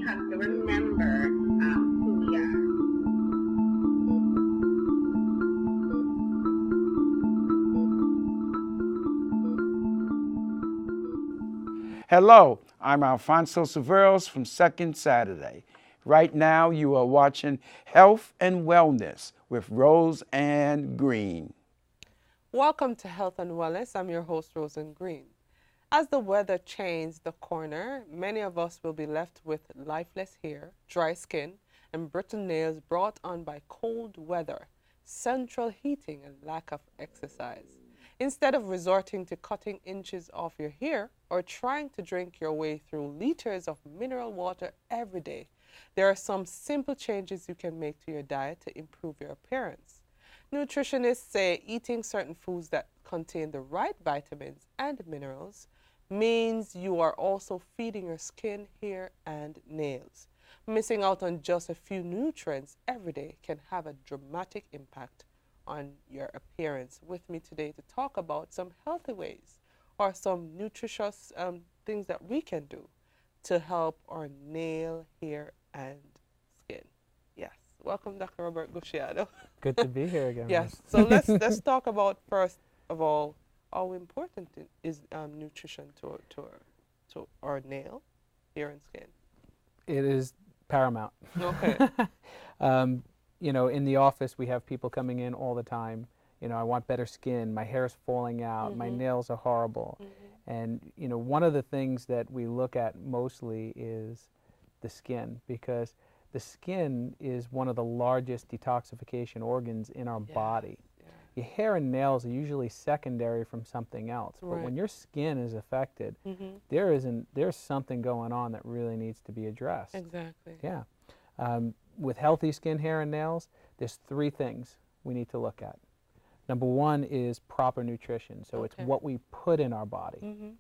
we have to remember who we are. Hello, I'm Alfonso Severos from Second Saturday. Right now you are watching Health and Wellness with Rose Ann Green. Welcome to Health and Wellness. I'm your host, Rose Ann Green. As the weather changes the corner, many of us will be left with lifeless hair, dry skin, and brittle nails brought on by cold weather, central heating, and lack of exercise. Instead of resorting to cutting inches off your hair or trying to drink your way through liters of mineral water every day, there are some simple changes you can make to your diet to improve your appearance. Nutritionists say eating certain foods that contain the right vitamins and minerals means you are also feeding your skin, hair, and nails. Missing out on just a few nutrients every day can have a dramatic impact on your appearance. With me today to talk about some healthy ways or some nutritious things that we can do to help our nail, hair, and skin. Yes, welcome, Dr. Robert Gucciardo. Good to be here again. Yes, so let's talk about first of all how important is nutrition to our nail, hair, and skin. It is paramount. Okay. You know, in the office, we have people coming in all the time. You know, I want better skin. My hair's falling out. My nails are horrible. And, you know, one of the things that we look at mostly is the skin, because the skin is one of the largest detoxification organs in our body. Yeah. Your hair and nails are usually secondary from something else. But when your skin is affected, there's something going on that really needs to be addressed. Exactly. Yeah. With healthy skin, hair, and nails, there's three things we need to look at. Number one is proper nutrition, so it's what we put in our body.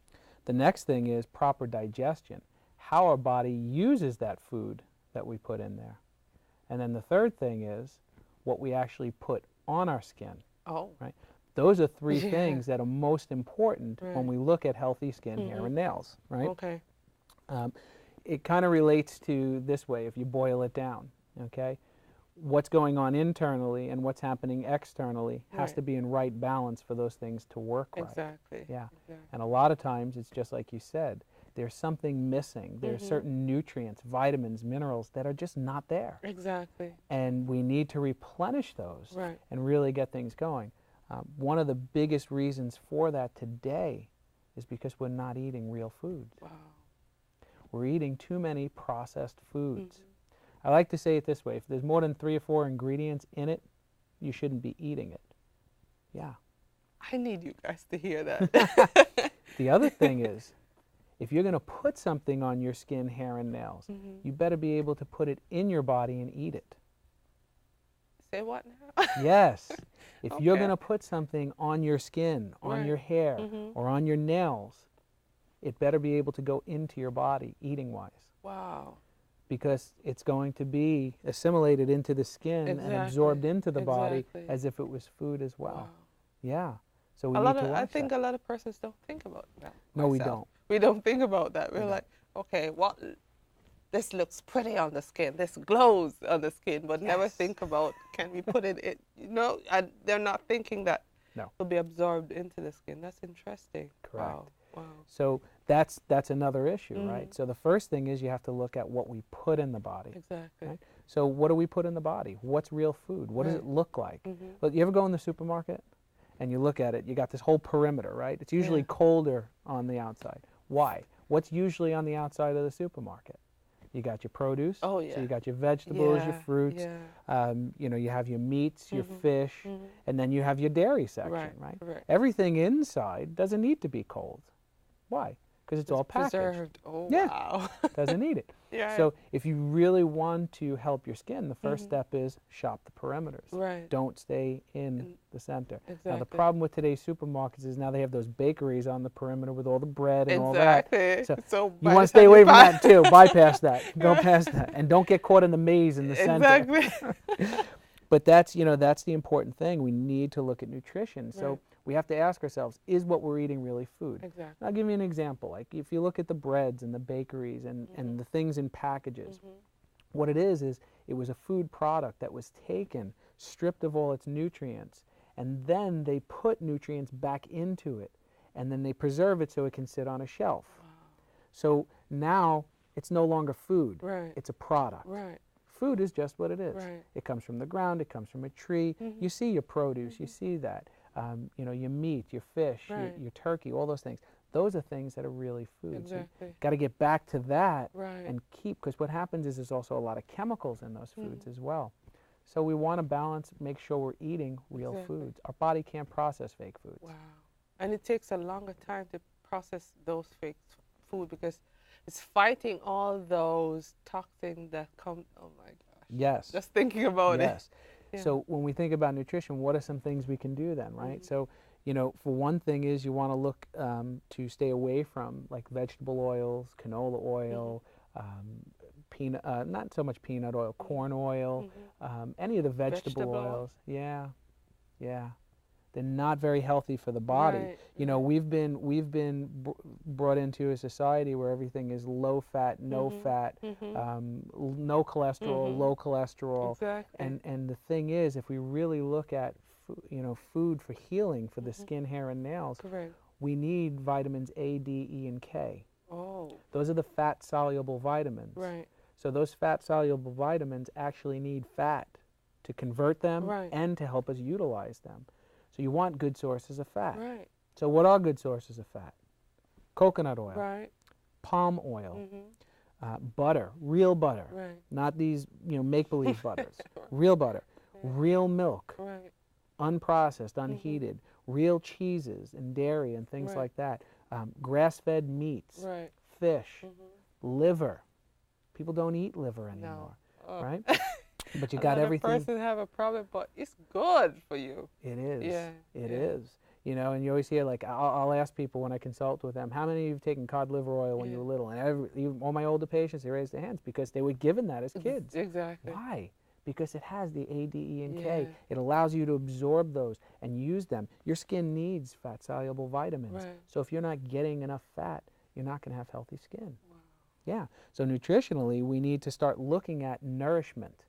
The next thing is proper digestion, how our body uses that food that we put in there. And then the third thing is what we actually put on our skin. Oh. Right? Those are three things that are most important when we look at healthy skin, hair, and nails. Right? Okay. It kind of relates to this way if you boil it down. Okay, what's going on internally and what's happening externally has to be in right balance for those things to work right. Exactly. Yeah. Exactly. And a lot of times it's just like you said, there's something missing. There's certain nutrients, vitamins, minerals that are just not there. Exactly. And we need to replenish those and really get things going. One of the biggest reasons for that today is because we're not eating real foods. Wow. We're eating too many processed foods. I like to say it this way, if there's more than 3 or 4 ingredients in it, you shouldn't be eating it. Yeah. I need you guys to hear that. The other thing is, if you're going to put something on your skin, hair, and nails, you better be able to put it in your body and eat it. Say what now? Yes. If you're going to put something on your skin, on your hair, or on your nails, it better be able to go into your body, eating-wise. Wow. Because it's going to be assimilated into the skin and absorbed into the body as if it was food as well. Wow. Yeah. So we need to watch I think that. a lot of persons don't think about that. No, we don't. We don't think about that. We're like, okay, this looks pretty on the skin. This glows on the skin, but never think about, can we put it in? You know, they're not thinking that will be absorbed into the skin. That's interesting. Correct. Wow. Wow. So that's another issue, right? So the first thing is you have to look at what we put in the body. Exactly. Right? So what do we put in the body? What's real food? What does it look like? But you ever go in the supermarket and you look at it, you got this whole perimeter, right? It's usually colder on the outside. Why? What's usually on the outside of the supermarket? You got your produce. Oh, yeah. So you got your vegetables, your fruits. Yeah. You know, you have your meats, your fish, and then you have your dairy section, right? Correct. Everything inside doesn't need to be cold. Why? Because it's all packaged. Preserved. Oh, yeah. wow. Doesn't need it. Yeah. So if you really want to help your skin, the first step is shop the perimeters. Right. Don't stay in the center. Exactly. Now the problem with today's supermarkets is now they have those bakeries on the perimeter with all the bread and all that. So you want to stay away from that too. Bypass that. Go past that. And don't get caught in the maze in the center. Exactly. But that's, you know, that's the important thing. We need to look at nutrition. So we have to ask ourselves, is what we're eating really food? Exactly. I'll give you an example. Like if you look at the breads and the bakeries and the things in packages, what it is it was a food product that was taken, stripped of all its nutrients, and then they put nutrients back into it, and then they preserve it so it can sit on a shelf. Wow. So now it's no longer food. Right. It's a product. Right. Food is just what it is. Right. It comes from the ground. It comes from a tree. You see your produce. You see that. You know, your meat, your fish, Right. your turkey, all those things. Those are things that are really food. Exactly. So got to get back to that Right. and keep, because what happens is there's also a lot of chemicals in those foods as well. So we want to balance, make sure we're eating real Exactly. foods. Our body can't process fake foods. Wow. And it takes a longer time to process those fake food because it's fighting all those toxins that come. Oh my gosh. Yes. Just thinking about it. Yes. Yeah. So when we think about nutrition, what are some things we can do then, right? So, you know, for one thing is you want to look to stay away from like vegetable oils, canola oil, peanut, not so much peanut oil, corn oil, any of the vegetable oils. Yeah, yeah. They're not very healthy for the body. Right, You know, we've been brought into a society where everything is low fat, no fat, no cholesterol, low cholesterol. Exactly. And the thing is, if we really look at food for healing for the skin, hair, and nails, Correct. we need vitamins A, D, E, and K. Oh. Those are the fat-soluble vitamins. Right. So those fat-soluble vitamins actually need fat to convert them Right. and to help us utilize them. So you want good sources of fat. Right. So what are good sources of fat? Coconut oil, Right. palm oil, butter, real butter, Right. not these make-believe butters. Real butter, real milk, Right. unprocessed, unheated, real cheeses and dairy and things Right. like that. Grass-fed meats, Right. fish, liver. People don't eat liver anymore, Oh. right? But you got Another everything. person have a problem, but it's good for you. It is. Yeah, It yeah. is. You know, and you always hear, like, I'll ask people when I consult with them, how many of you have taken cod liver oil when you were little? And even all my older patients, they raise their hands because they were given that as kids. Exactly. Why? Because it has the A, D, E, and K. Yeah. It allows you to absorb those and use them. Your skin needs fat-soluble vitamins. Right. So if you're not getting enough fat, you're not going to have healthy skin. Yeah. So nutritionally, we need to start looking at nourishment,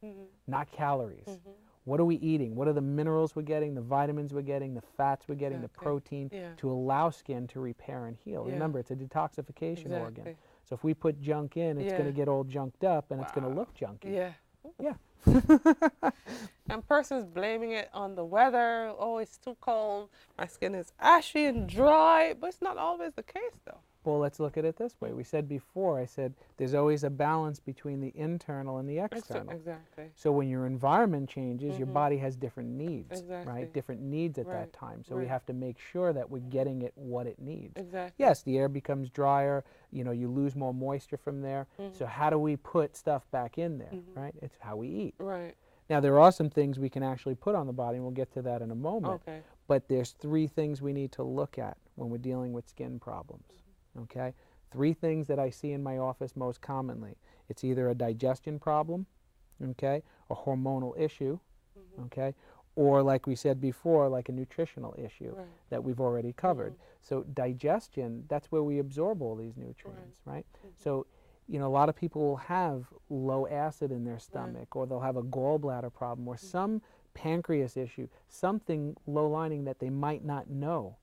not calories. What are we eating? What are the minerals we're getting, the vitamins we're getting, the fats we're getting, the protein Yeah. to allow skin to repair and heal? Yeah. Remember, it's a detoxification organ. Exactly. So if we put junk in, it's going to get all junked up and it's going to look junky. Yeah. Yeah. And persons blaming it on the weather. Oh, it's too cold. My skin is ashy and dry. But it's not always the case, though. Well, let's look at it this way. We said before, I said, there's always a balance between the internal and the external. Exactly. So when your environment changes, your body has different needs, Exactly. right? Different needs at that Right, time. So we right. have to make sure that we're getting it what it needs. Exactly. Yes, the air becomes drier, you lose more moisture from there. So how do we put stuff back in there, right? It's how we eat. Right. Now, there are some things we can actually put on the body, and we'll get to that in a moment. Okay. But there's 3 things we need to look at when we're dealing with skin problems, okay? 3 things that I see in my office most commonly. It's either a digestion problem, okay, a hormonal issue, okay, or like we said before, like a nutritional issue Right. that we've already covered. So digestion, that's where we absorb all these nutrients, right? So, a lot of people will have low acid in their stomach, or they'll have a gallbladder problem, or some pancreas issue, something low lining that they might not know.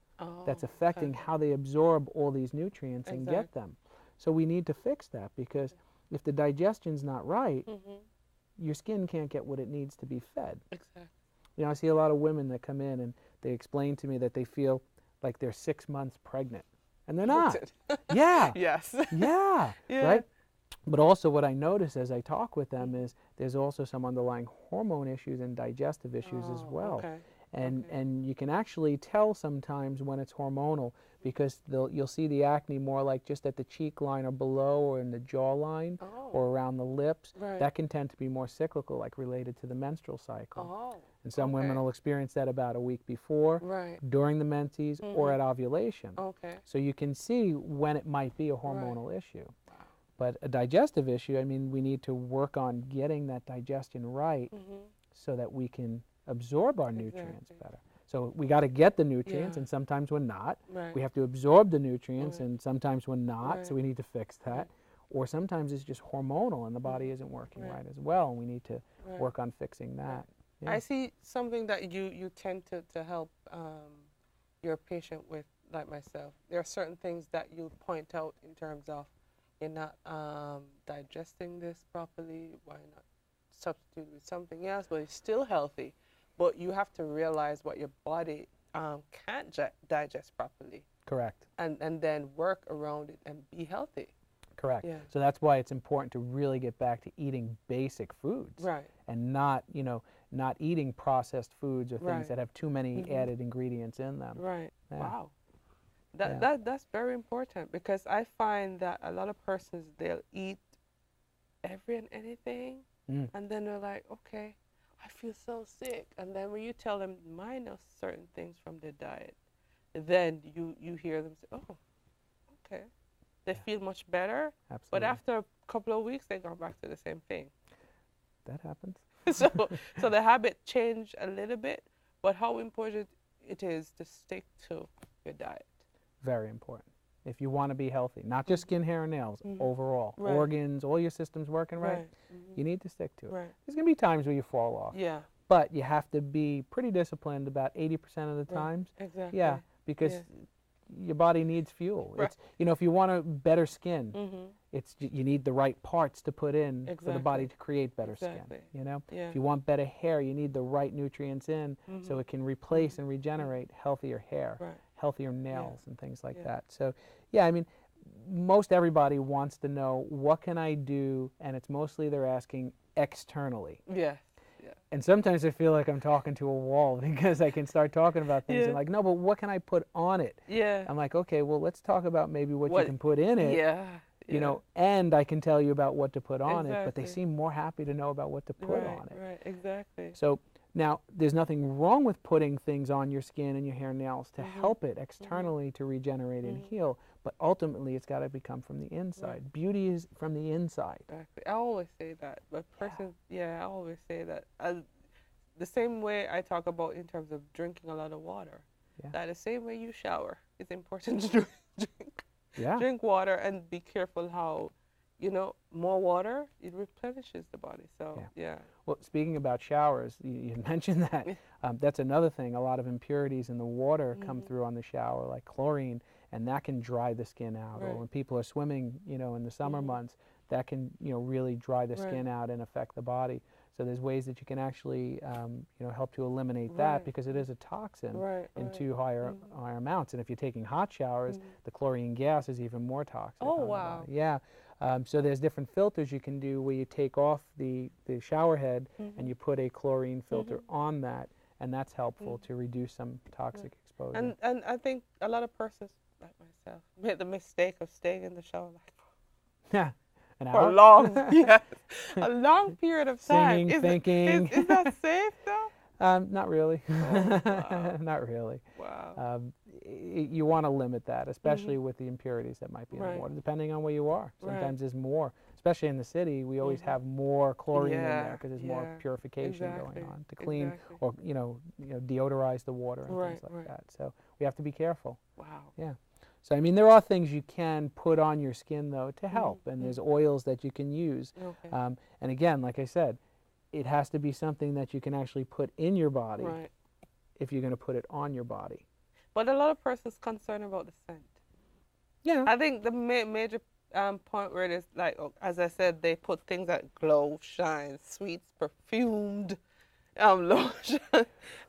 That's affecting how they absorb all these nutrients and get them. So we need to fix that, because if the digestion's not right, your skin can't get what it needs to be fed. Exactly. I see a lot of women that come in and they explain to me that they feel like they're 6 months pregnant, and they're not. Yeah. Yes. Yeah. Yeah. Right? But also what I notice as I talk with them is there's also some underlying hormone issues and digestive issues as well. Okay. And you can actually tell sometimes when it's hormonal, because you'll see the acne more like just at the cheek line or below, or in the jawline, or around the lips. Right. That can tend to be more cyclical, like related to the menstrual cycle. Oh. And some women will experience that about a week before, Right. during the menses, or at ovulation. Okay. So you can see when it might be a hormonal issue. But a digestive issue, I mean, we need to work on getting that digestion right so that we can absorb our nutrients better. So we got to get the nutrients, Yeah. and sometimes we're not. Right. We have to absorb the nutrients, Right. and sometimes we're not, so Right. we need to fix that. Right. Or sometimes it's just hormonal, and the body isn't working Right. right as well, and we need to Right. work on fixing that. Yeah. I see something that you tend to help your patient with, like myself. There are certain things that you point out in terms of you're not digesting this properly. Why not substitute with something else? But it's still healthy. But you have to realize what your body can't digest properly, Correct. and then work around it and be healthy. Correct. Yeah. So that's why it's important to really get back to eating basic foods. Right. And not, not eating processed foods or things Right. that have too many added ingredients in them. Right. Yeah. Wow. Yeah. That's very important, because I find that a lot of persons, they'll eat every and anything, and then they're like, okay, I feel so sick. And then when you tell them minus certain things from their diet, then you hear them say, oh, okay. They feel much better, Absolutely. but after a couple of weeks, they go back to the same thing. That happens. So the habit changed a little bit, but how important it is to stick to your diet. Very important. If you want to be healthy, not just skin, hair, and nails, overall, Right. organs, all your systems working right, Mhm. you need to stick to it. Right. There's going to be times where you fall off, Yeah. but you have to be pretty disciplined about 80% of the Right. times. Exactly. Yeah, because Yeah. your body needs fuel. Right. It's, if you want a better skin, Mm-hmm. you need the right parts to put in for the body Exactly. to create better Exactly. skin. Yeah. If you want better hair, you need the right nutrients in so it can replace and regenerate healthier hair, Right. healthier nails, and things like Yeah. that. So, yeah, I mean, most everybody wants to know, what can I do? And it's mostly they're asking externally. Yes. Yeah. And sometimes I feel like I'm talking to a wall because I can start talking about things and Yeah. like, no, but what can I put on it? Yeah. I'm like, okay, well, let's talk about maybe what you What- can put in it. Yeah. And I can tell you about what to put on it, but they Exactly. seem more happy to know about what to put right, on it. Right. Exactly. So now, there's nothing wrong with putting things on your skin and your hair and nails to help it externally to regenerate and heal, but ultimately it's got to become from the inside. Beauty is from the inside. Exactly. I always say that, but I always say that. The same way I talk about in terms of drinking a lot of water. Yeah. That the same way you shower, it's important to drink water, and be careful how, more water, it replenishes the body. So, yeah. Well, speaking about showers, you mentioned that. That's another thing. A lot of impurities in the water come through on the shower, like chlorine, and that can dry the skin out. Right. Or when people are swimming, in the summer months, that can, really dry the skin out and affect the body. So there's ways that you can actually, help to eliminate that, Right. because it is a toxin in Right. too higher amounts. And if you're taking hot showers, the chlorine gas is even more toxic. Oh, on the wow. body. Yeah. So there's different filters you can do where you take off the shower head and you put a chlorine filter on that, and that's helpful to reduce some toxic exposure. And I think a lot of persons, like myself, made the mistake of staying in the shower like Yeah. An for hour? a long, a long period of time. Singing, thinking. Is that safe though? Not really. Oh, wow. Not really. Wow. You want to limit that, especially with the impurities that might be in the Right. water, depending on where you are. Right. Sometimes there's more, especially in the city. We always have more chlorine in there Yeah, because there's more yeah, purification exactly, going on to clean exactly. or deodorize the water and things Right, like right. that. So we have to be careful. Wow. Yeah. So I mean, there are things you can put on your skin though to help, and there's oils that you can use. Okay. And again, like I said, it has to be something that you can actually put in your body Right. if you're going to put it on your body. But a lot of persons concerned about the scent. Yeah. I think the major point where it is like, as I said, they put things that glow, shine, sweets, perfumed, lotion,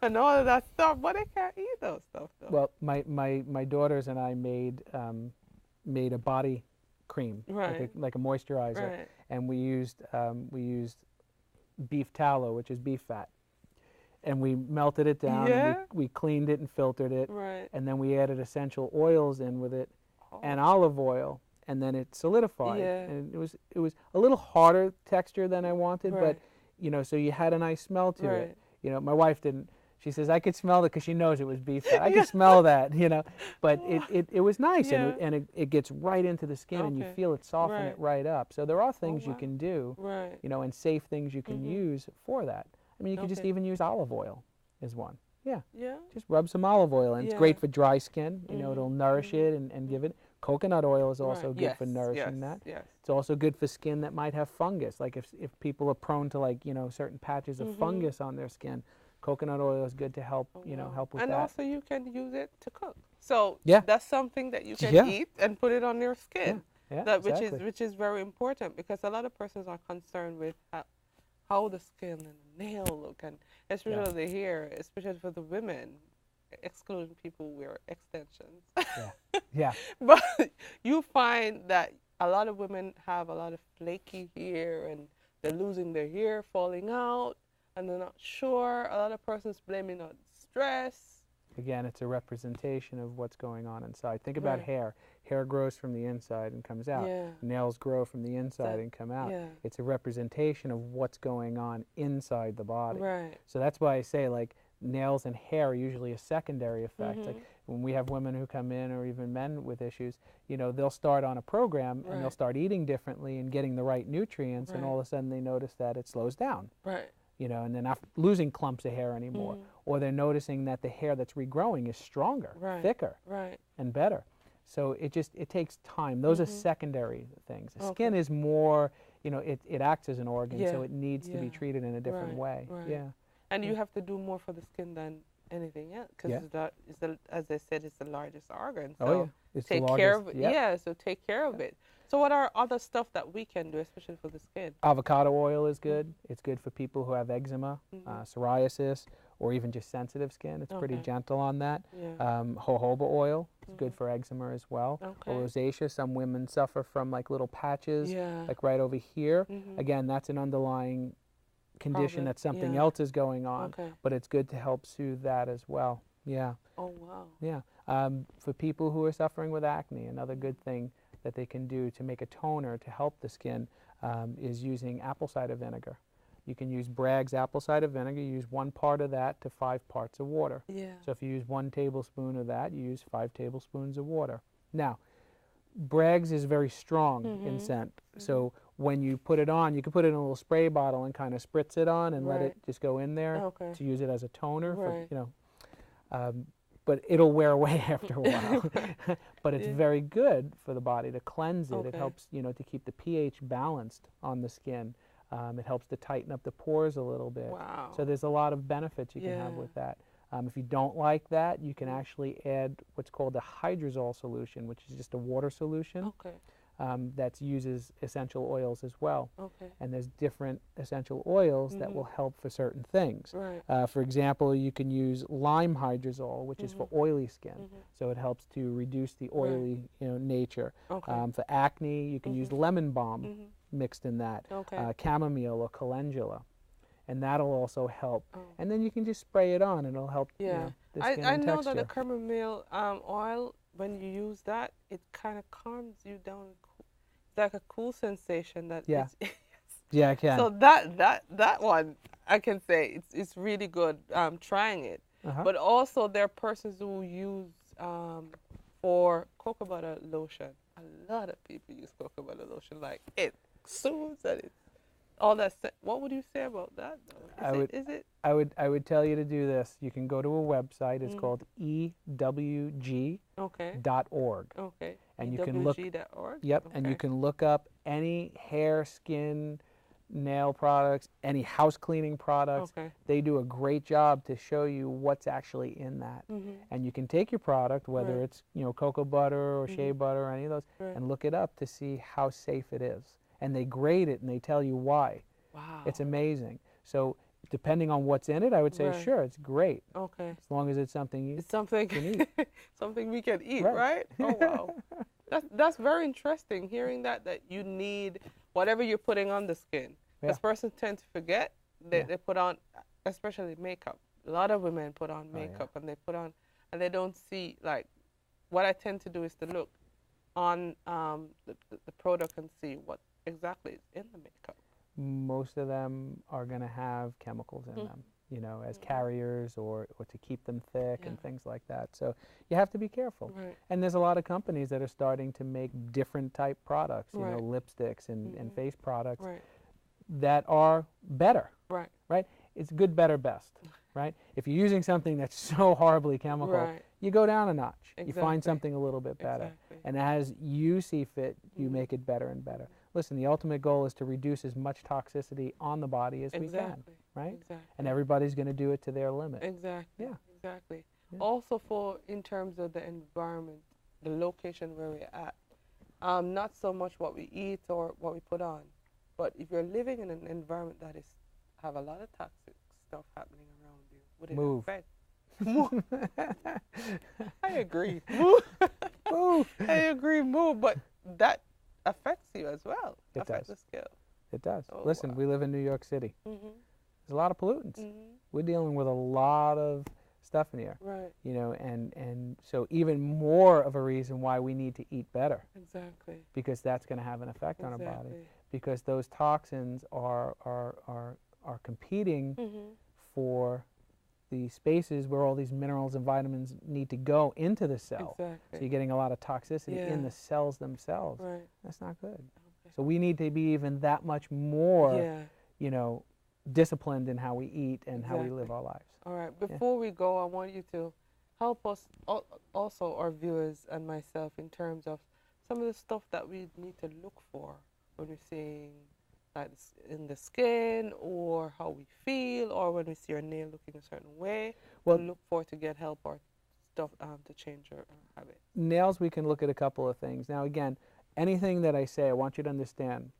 and all of that stuff, but they can't eat those stuff though. Well, my daughters and I made a body cream, Right. like a moisturizer, Right. and we used beef tallow, which is beef fat, and we melted it down. Yeah. And we cleaned it and filtered it, Right. and then we added essential oils in with it, Oh. and olive oil, and then it solidified. Yeah. And it was a little harder texture than I wanted, but Right. so you had a nice smell to Right. it. My wife didn't. She says, I could smell it because she knows it was beef fat. I could smell that, but it was nice, Yeah. and it gets right into the skin, and you Okay. feel it soften it right up. So there are things you wow. can do, Right. and safe things you can use for that. I mean, you could just Okay. even use olive oil is one. Yeah. Yeah. Just rub some olive oil, and it's Yeah. great for dry skin. You know, it'll nourish it and Mm-hmm. give it. Coconut oil is also Right. good Yes. for nourishing Yes. that. Yes. It's also good for skin that might have fungus. Like if people are prone to, like, you know, certain patches of fungus on their skin, coconut oil is good to help, you know, help with And that. also you can use it to cook. So Yeah. that's something that you can Yeah. eat and put it on your skin. Yeah, That exactly. which is very important, because a lot of persons are concerned with how the skin and the nail look, and especially the hair, especially for the women, excluding people who wear extensions. Yeah. Yeah. But you find that a lot of women have a lot of flaky hair, and they're losing their hair, falling out, and they're not sure. A lot of persons blame it on stress. Again, it's a representation of what's going on inside. Think about Right. hair. Hair grows from the inside and comes out. Yeah. Nails grow from the inside and come out. Yeah. It's a representation of what's going on inside the body. Right. So that's why I say, like, nails and hair are usually a secondary effect. Mm-hmm. Like when we have women who come in, or even men with issues, you know, they'll start on a program and they'll Right. start eating differently and getting the right nutrients, and Right. all of a sudden they notice that it slows down. Right. You know, and they're not losing clumps of hair anymore, or they're noticing that the hair that's regrowing is stronger, Right. thicker, Right. and better. So it takes time. Those are secondary things. The skin is more, you know, it acts as an organ, so Yeah. it needs to be Yeah. treated in a different Right. way. Right. Yeah. And you have to do more for the skin than anything else, because Yeah. as I said, it's the largest organ. So Oh yeah. It's the take care largest- of it. yep. Yeah, so take care of it. So what are other stuff that we can do, especially for the skin? Avocado oil is good. It's good for people who have eczema, psoriasis, or even just sensitive skin. It's pretty Okay. gentle on that. Yeah. Jojoba oil is good for eczema as well. Okay. Or rosacea. Some women suffer from, like, little patches, Yeah. like right over here. Mhm. Again, that's an underlying condition Problem, that something yeah. else is going on, Okay. but it's good to help soothe that as well. Yeah. Oh wow. Yeah. For people who are suffering with acne, another good thing that they can do to make a toner to help the skin is using apple cider vinegar. You can use Bragg's apple cider vinegar. You use 1 part of that to 5 parts of water. Yeah. So if you use 1 tablespoon of that, you use 5 tablespoons of water. Now, Bragg's is very strong in scent. So when you put it on, you can put it in a little spray bottle and kind of spritz it on and let Right. it just go in there Okay. to use it as a toner. Right. For, you know, but it'll wear away after a while. But it's Yeah. very good for the body to cleanse it. It Okay. helps, you know, to keep the pH balanced on the skin. It helps to tighten up the pores a little bit. Wow. So there's a lot of benefits you can have Yeah. with that. If you don't like that, you can actually add what's called a hydrosol solution, which is just a water solution Okay. that uses essential oils as well. Okay. And there's different essential oils that will help for certain things. Right. For example, you can use lime hydrosol, which is for oily skin, so it helps to reduce the oily, you know, nature. Okay. For acne, you can use lemon balm mixed in that, Okay. chamomile or calendula, and that'll also help. Oh. And then you can just spray it on, and it'll help. You Yeah. know, the skin I and know texture. that the chamomile oil, when you use that, it kind of calms you down. It's like a cool sensation that. Yeah. It's, Yeah, I can. so that one, I can say it's really good. Trying it, but also there are persons who use for cocoa butter lotion. A lot of people use cocoa butter lotion. Like it soothes and it. All that. What would you say about that? Though? Is it? I would tell you to do this. You can go to a website. It's called ewg.org. Okay. And you can look. EWG.org? Yep, and you Okay. can look up any hair, skin, nail products, any house cleaning products. Okay. They do a great job to show you what's actually in that. And you can take your product, whether Right. it's, you know, cocoa butter or shea butter or any of those, Right. and look it up to see how safe it is. And they grade it and they tell you why. Wow. It's amazing. So depending on what's in it, I would say, Right. sure, it's great, Okay. as long as it's something you It's something can eat. something we can eat, Right. right? Oh wow. That's very interesting hearing that you need whatever you're putting on the skin. Because Yeah. persons tend to forget they, Yeah. they put on, especially makeup. A lot of women put on Oh, yeah. makeup and they put on and they don't see, like, what I tend to do is to look on the product and see what exactly is in the makeup. Most of them are going to have chemicals in them, you know, as carriers or to keep them thick and Yeah. things like that. So you have to be careful. Right. And there's a lot of companies that are starting to make different type products, you know, Right. lipsticks and face products Right. that are better, Right. right? It's good, better, best. right? If you're using something that's so horribly chemical, Right. you go down a notch. You Exactly. find something a little bit better. Exactly. And as you see fit, you make it better and better. Listen, the ultimate goal is to reduce as much toxicity on the body as we can, Exactly. right? Exactly. And everybody's going to do it to their limit. Exactly. Yeah. Exactly. Yeah. Also, for in terms of the environment, the location where we're at, not so much what we eat or what we put on, but if you're living in an environment that is have a lot of toxic stuff happening around you, would it Move. affect? Move. I agree. Move. Move. I agree. Move, but that affects you as well. It affects does. the scale. It does. Oh, Listen, wow. we live in New York City. Mhm. There's a lot of pollutants. Mhm. We're dealing with a lot of stuff in here, Right. you know, and so even more of a reason why we need to eat better, Exactly. because that's going to have an effect on our body, Exactly. because those toxins are competing Mhm. for the spaces where all these minerals and vitamins need to go into the cell. So Exactly. you're getting a lot of toxicity in Yeah. the cells themselves. Right. That's not good. Okay. So we need to be even that much more, Yeah. you know, disciplined in how we eat and how we Exactly. live our lives. All right. Before we go, I want you to help us, also our viewers and myself, in terms of some of the stuff that we need to look for when we're seeing, like, in the skin, or how we feel, or when we see our nail looking a certain way. Well- to look for to get help or stuff to change our habit. Nails, we can look at a couple of things. Now, again, anything that I say, I want you to understand,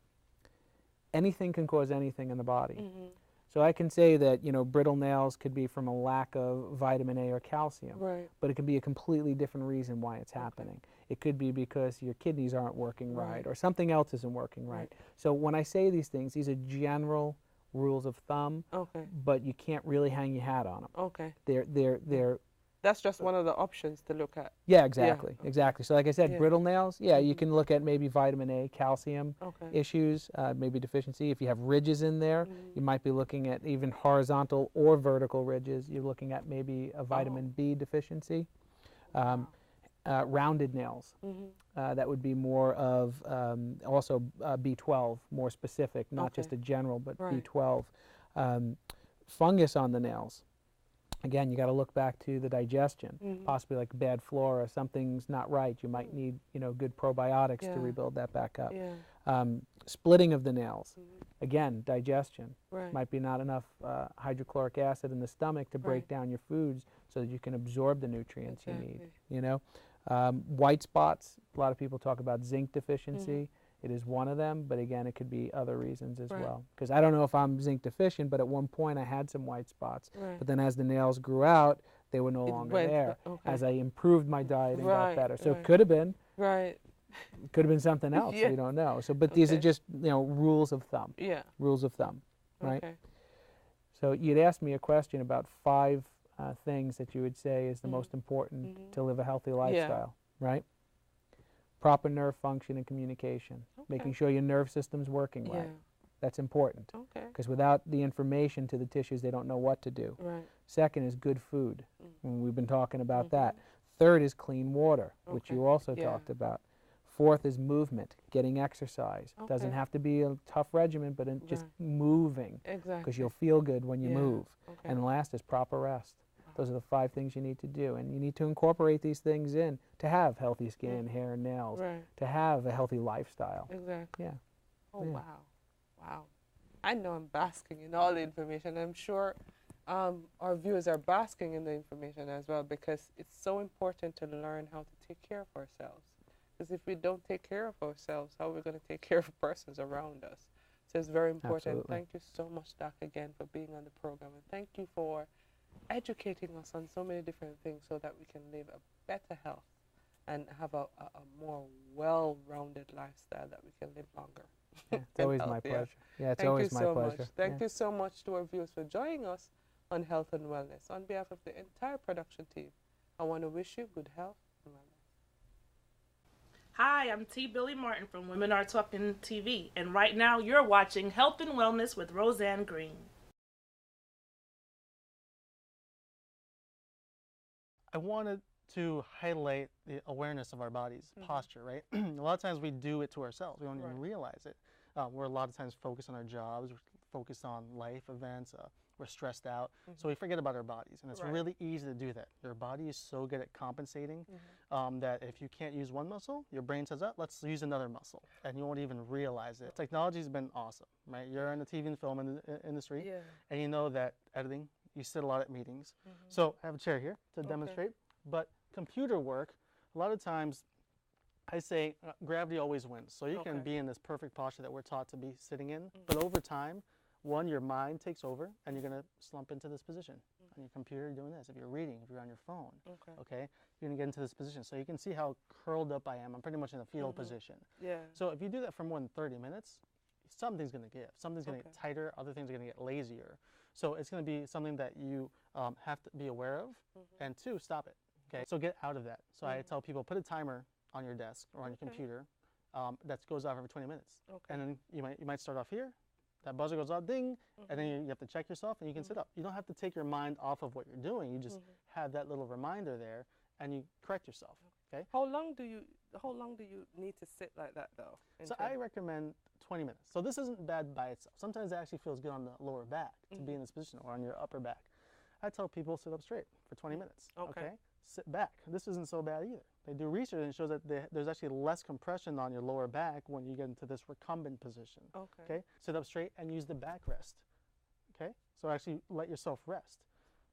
anything can cause anything in the body. Mm-hmm. So I can say that, you know, brittle nails could be from a lack of vitamin A or calcium, Right. but it can be a completely different reason why it's happening. It could be because your kidneys aren't working right, Right. or something else isn't working right. Right. So when I say these things, these are general rules of thumb, Okay. but you can't really hang your hat on them. Okay. They're That's just one of the options to look at. yeah, exactly, okay. exactly. So like I said, Yeah. brittle nails, yeah, you Mhm. can look at maybe vitamin A, calcium Okay. issues, maybe deficiency. If you have ridges in there, Mhm. you might be looking at even horizontal or vertical ridges. You're looking at maybe a vitamin Oh. B deficiency. Wow. Rounded nails, Mhm. that would be more of also B12, more specific, not just Okay. a general, but Right. B12. Fungus on the nails. Again, you got to look back to the digestion, Mhm. possibly like bad flora, something's not right. You might need, you know, good probiotics Yeah. to rebuild that back up. Yeah. Splitting of the nails, Mhm. again, digestion. Right. Might be not enough hydrochloric acid in the stomach to break Right. down your foods so that you can absorb the nutrients you need. Exactly. You know, white spots. A lot of people talk about zinc deficiency. It is one of them, but again, it could be other reasons as Right. well. Because I don't know if I'm zinc deficient, but at one point I had some white spots. Right. But then as the nails grew out, they were no It longer went- there. okay. As I improved my diet and Right, got better. So right. it could have been Right. something else. Yeah. We don't know. So, but these are Okay. just, you know, rules of thumb. Yeah. Rules of thumb, right? Okay. So you'd asked me a question about 5 things that you would say is the Mhm. most important Mhm. to live a healthy lifestyle, right? Proper nerve function and communication, making Okay. sure your nerve system's working Yeah. right. That's important, Okay. because without the information to the tissues, they don't know what to do. Right. Second is good food, and we've been talking about that. Mhm. Third is clean water, which Okay. you also Yeah. talked about. Fourth is movement, getting exercise. Doesn't Okay. have to be a tough regimen, but just Right. moving, Exactly. because you'll feel good when you Yeah. move. Okay. And last is proper rest. Those are the 5 things you need to do, and you need to incorporate these things in to have healthy skin, hair, and nails, Right. to have a healthy lifestyle. Exactly. Yeah. Oh, Yeah. wow. Wow. I know I'm basking in all the information. I'm sure our viewers are basking in the information as well, because it's so important to learn how to take care of ourselves. Because if we don't take care of ourselves, how are we going to take care of persons around us? So it's very important. Absolutely. Thank you so much, Doc, again, for being on the program. And thank you for educating us on so many different things so that we can live a better health and have a more well-rounded lifestyle, that we can live longer. Yeah, it's and always my healthier. pleasure. Yeah, it's Thank always you my so pleasure. much. Thank Yeah. you so much to our viewers for joining us on Health and Wellness. On behalf of the entire production team, I want to wish you good health and wellness. Hi, I'm T. Billy Martin from Women Are Talking TV, and right now you're watching Health and Wellness with Roseanne Green. I wanted to highlight the awareness of our body's posture, right? A lot of times we do it to ourselves. We don't even realize it. We're a lot of times focused on our jobs, we're focused on life events. We're stressed out, so we forget about our bodies, and it's really easy to do that. Your body is so good at compensating that if you can't use one muscle, your brain says, "Oh, let's use another muscle," and you won't even realize it. Technology's been awesome, right? You're in the TV and film industry, and you know that editing, you sit a lot at meetings. So I have a chair here to demonstrate, but computer work, a lot of times, I say gravity always wins. So you can be in this perfect posture that we're taught to be sitting in, but over time, one, your mind takes over, and you're going to slump into this position. On your computer, you're doing this. If you're reading, if you're on your phone, okay, you're going to get into this position. So you can see how curled up I am. I'm pretty much in a fetal position. Yeah. So if you do that for more than 30 minutes, something's going to give. Something's going to get tighter. Other things are going to get lazier. So it's going to be something that you have to be aware of, and two, stop it. Okay. So get out of that. So I tell people, put a timer on your desk or on your computer that goes off every 20 minutes. And then you might start off here. That buzzer goes off, ding, and then you have to check yourself, and you can sit up. You don't have to take your mind off of what you're doing. You just have that little reminder there, and you correct yourself. Okay. How long do you need to sit like that though? So I recommend 20 minutes. So this isn't bad by itself. Sometimes it actually feels good on the lower back to be in this position, or on your upper back. I tell people sit up straight for 20 minutes. Okay. Sit back. This isn't so bad either. They do research and it shows that there's actually less compression on your lower back when you get into this recumbent position. Okay. Sit up straight and use the backrest. Okay. So actually let yourself rest.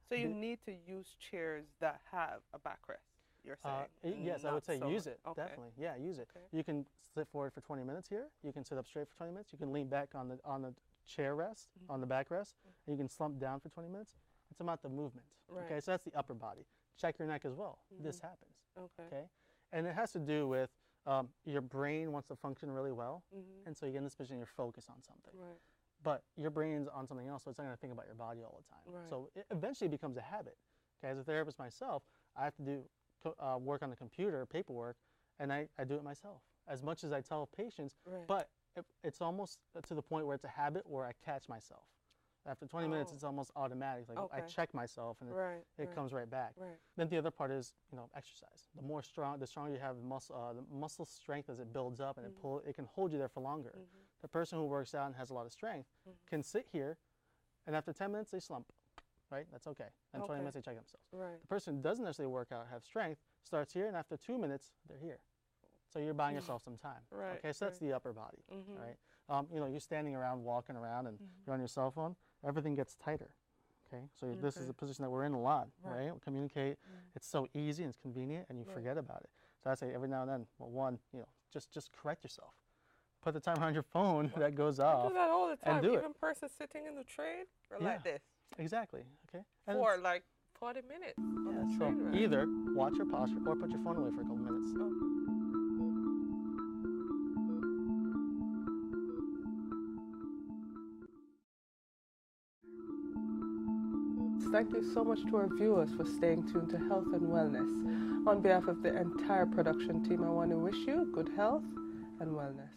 So you need to use chairs that have a backrest, you're saying? Yes, I would say use it. Definitely. Yeah, use it. You can sit forward for 20 minutes here. You can sit up straight for 20 minutes. You can lean back on the chair rest, on the backrest, and you can slump down for 20 minutes. It's about the movement. Okay. So that's the upper body. Check your neck as well. This happens. Okay. And it has to do with your brain wants to function really well, and so you get in this position, you're focused on something. But your brain's on something else, so it's not going to think about your body all the time. So it eventually becomes a habit. Okay. As a therapist myself, I have to do work on the computer, paperwork, and I do it myself as much as I tell patients. But it's almost to the point where it's a habit where I catch myself. After 20 minutes, it's almost automatic. Like I check myself, and it comes right back. Then the other part is, exercise. The stronger you have the muscle strength as it builds up, and it can hold you there for longer. The person who works out and has a lot of strength can sit here, and after 10 minutes they slump. Right? That's okay. And 20 minutes they check themselves. The person who doesn't necessarily work out, have strength, starts here, and after 2 minutes they're here. So you're buying yourself some time. Okay, so that's the upper body. Right? You're standing around, walking around, and you're on your cell phone. Everything gets tighter. Okay, so this is a position that we're in a lot. Right? Communicate. It's so easy and it's convenient, and you forget about it. So I say every now and then, well, one, just correct yourself. Put the timer on your phone that goes off. I do that all the time. And do Even person sitting in the train or like this. Exactly. Okay. And for like 40 minutes. So either watch your posture or put your phone away for a couple minutes. Thank you so much to our viewers for staying tuned to Health and Wellness. On behalf of the entire production team, I want to wish you good health and wellness.